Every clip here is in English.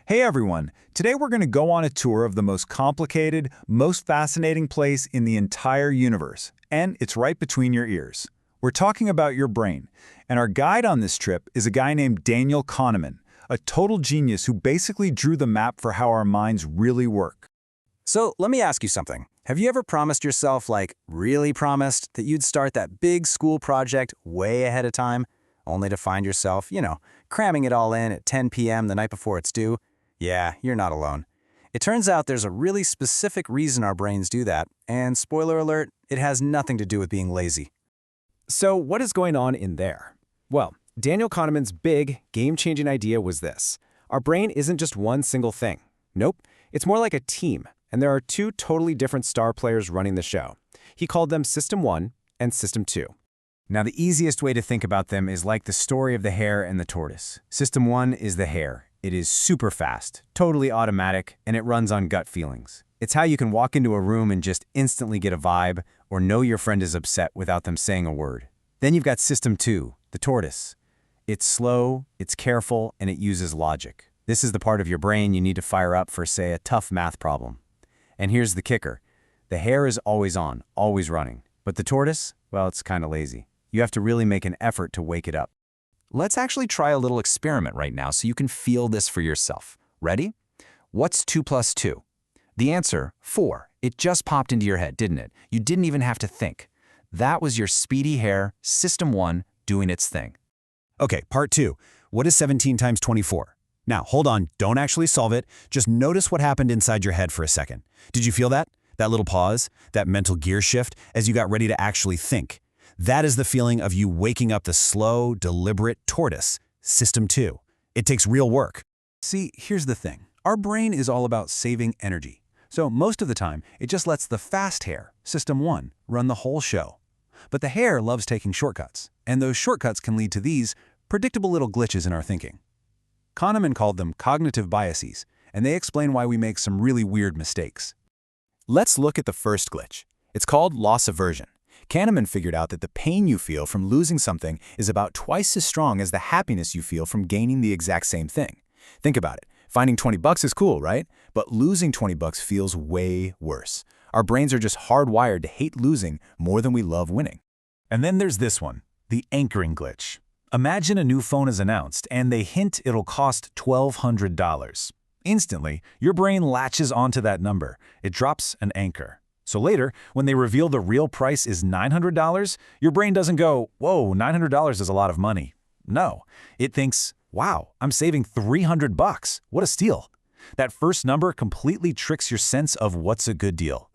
Hey everyone, today we're going to go on a tour of the most complicated, most fascinating place in the entire universe, and it's right between your ears. We're talking about your brain, and our guide on this trip is a guy named Daniel Kahneman, a total genius who basically drew the map for how our minds really work. So let me ask you something. Have you ever promised yourself, really promised, that you'd start that big school project way ahead of time, only to find yourself, cramming it all in at 10 p.m. the night before it's due? Yeah, you're not alone. It turns out there's a really specific reason our brains do that, and spoiler alert, it has nothing to do with being lazy. So what is going on in there? Well, Daniel Kahneman's big, game-changing idea was this. Our brain isn't just one single thing. Nope, it's more like a team, and there are two totally different star players running the show. He called them System 1 and System 2. Now, the easiest way to think about them is like the story of the hare and the tortoise. System 1 is the hare. It is super fast, totally automatic, and it runs on gut feelings. It's how you can walk into a room and just instantly get a vibe or know your friend is upset without them saying a word. Then you've got System 2, the tortoise. It's slow, it's careful, and it uses logic. This is the part of your brain you need to fire up for, say, a tough math problem. And here's the kicker. The hare is always on, always running. But the tortoise, well, it's kind of lazy. You have to really make an effort to wake it up. Let's actually try a little experiment right now so you can feel this for yourself. Ready? What's 2 plus 2? The answer, 4. It just popped into your head, didn't it? You didn't even have to think. That was your speedy hare, System 1, doing its thing. Okay, part 2. What is 17 times 24? Now, hold on, don't actually solve it. Just notice what happened inside your head for a second. Did you feel that? That little pause? That mental gear shift as you got ready to actually think? That is the feeling of you waking up the slow, deliberate tortoise, System 2. It takes real work. See, here's the thing. Our brain is all about saving energy. So most of the time, it just lets the fast hare, System 1, run the whole show. But the hare loves taking shortcuts, and those shortcuts can lead to these predictable little glitches in our thinking. Kahneman called them cognitive biases, and they explain why we make some really weird mistakes. Let's look at the first glitch. It's called loss aversion. Kahneman figured out that the pain you feel from losing something is about twice as strong as the happiness you feel from gaining the exact same thing. Think about it. Finding 20 bucks is cool, right? But losing 20 bucks feels way worse. Our brains are just hardwired to hate losing more than we love winning. And then there's this one, the anchoring glitch. Imagine a new phone is announced and they hint it'll cost $1,200. Instantly, your brain latches onto that number. It drops an anchor. So later, when they reveal the real price is $900, your brain doesn't go, whoa, $900 is a lot of money. No, it thinks, wow, I'm saving 300 bucks. What a steal. That first number completely tricks your sense of what's a good deal.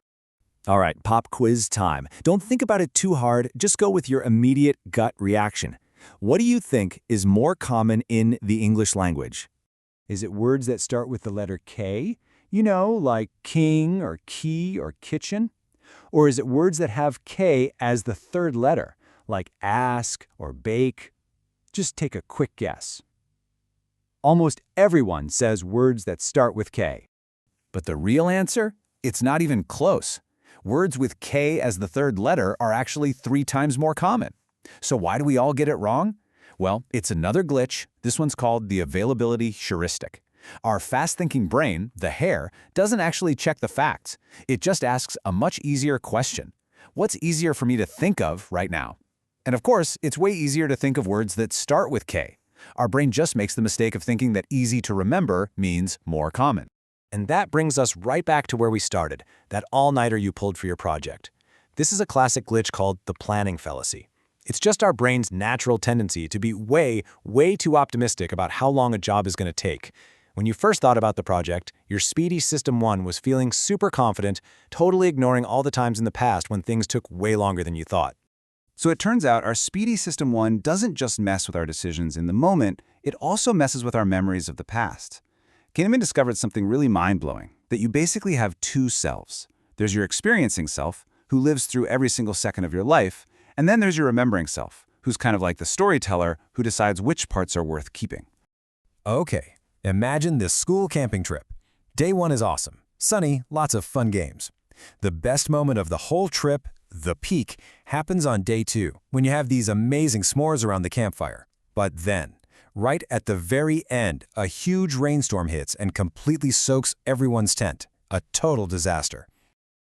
All right, pop quiz time. Don't think about it too hard, just go with your immediate gut reaction. What do you think is more common in the English language? Is it words that start with the letter K? Like king or key or kitchen? Or is it words that have K as the third letter, like ask or bake? Just take a quick guess. Almost everyone says words that start with K. But the real answer? It's not even close. Words with K as the third letter are actually 3 times more common. So why do we all get it wrong? Well, it's another glitch. This one's called the availability heuristic. Our fast-thinking brain, the hare, doesn't actually check the facts. It just asks a much easier question. What's easier for me to think of right now? And of course, it's way easier to think of words that start with K. Our brain just makes the mistake of thinking that easy to remember means more common. And that brings us right back to where we started, that all-nighter you pulled for your project. This is a classic glitch called the planning fallacy. It's just our brain's natural tendency to be way too optimistic about how long a job is going to take. When you first thought about the project, your speedy System 1 was feeling super confident, totally ignoring all the times in the past when things took way longer than you thought. So it turns out our speedy System 1 doesn't just mess with our decisions in the moment, it also messes with our memories of the past. Kahneman discovered something really mind-blowing, that you basically have 2 selves. There's your experiencing self, who lives through every single second of your life, and then there's your remembering self, who's kind of like the storyteller who decides which parts are worth keeping. Okay, imagine this school camping trip. Day 1 is awesome. Sunny, lots of fun games. The best moment of the whole trip, the peak, happens on day 2, when you have these amazing s'mores around the campfire. But then, Right at the very end, a huge rainstorm hits and completely soaks everyone's tent. A total disaster.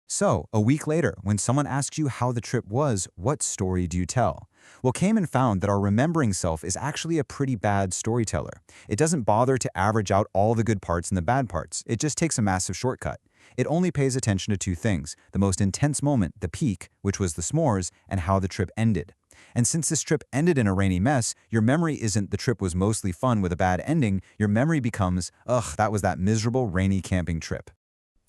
So, a week later, when someone asks you how the trip was, what story do you tell? Well, Kahneman found that our remembering self is actually a pretty bad storyteller. It doesn't bother to average out all the good parts and the bad parts. It just takes a massive shortcut. It only pays attention to two things: the most intense moment, the peak, which was the s'mores, and how the trip ended. And since this trip ended in a rainy mess, your memory isn't the trip was mostly fun with a bad ending. Your memory becomes, ugh, that was that miserable rainy camping trip.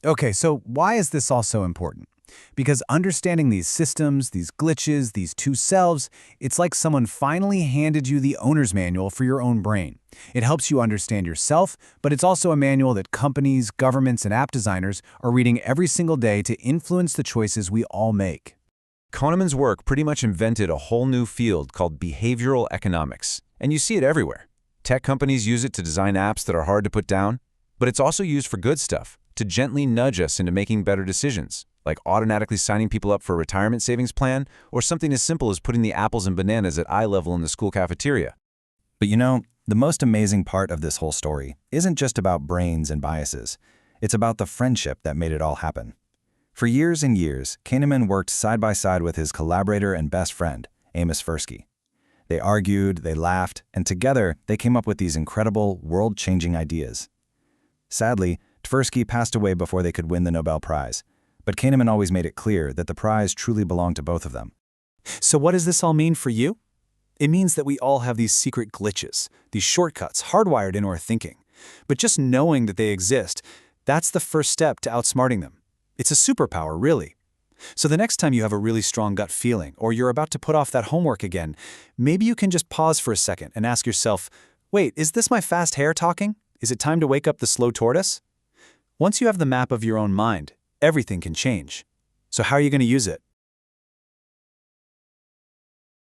Okay, so why is this all so important? Because understanding these systems, these glitches, these two selves, it's like someone finally handed you the owner's manual for your own brain. It helps you understand yourself, but it's also a manual that companies, governments, and app designers are reading every single day to influence the choices we all make. Kahneman's work pretty much invented a whole new field called behavioral economics, and you see it everywhere. Tech companies use it to design apps that are hard to put down, but it's also used for good stuff, to gently nudge us into making better decisions, like automatically signing people up for a retirement savings plan, or something as simple as putting the apples and bananas at eye level in the school cafeteria. But you know, the most amazing part of this whole story isn't just about brains and biases. It's about the friendship that made it all happen. For years and years, Kahneman worked side by side with his collaborator and best friend, Amos Tversky. They argued, they laughed, and together they came up with these incredible, world-changing ideas. Sadly, Tversky passed away before they could win the Nobel Prize, but Kahneman always made it clear that the prize truly belonged to both of them. So what does this all mean for you? It means that we all have these secret glitches, these shortcuts hardwired into our thinking. But just knowing that they exist, that's the first step to outsmarting them. It's a superpower, really. So the next time you have a really strong gut feeling, or you're about to put off that homework again, maybe you can just pause for a second and ask yourself, wait, is this my fast hare talking? Is it time to wake up the slow tortoise? Once you have the map of your own mind, everything can change. So how are you going to use it?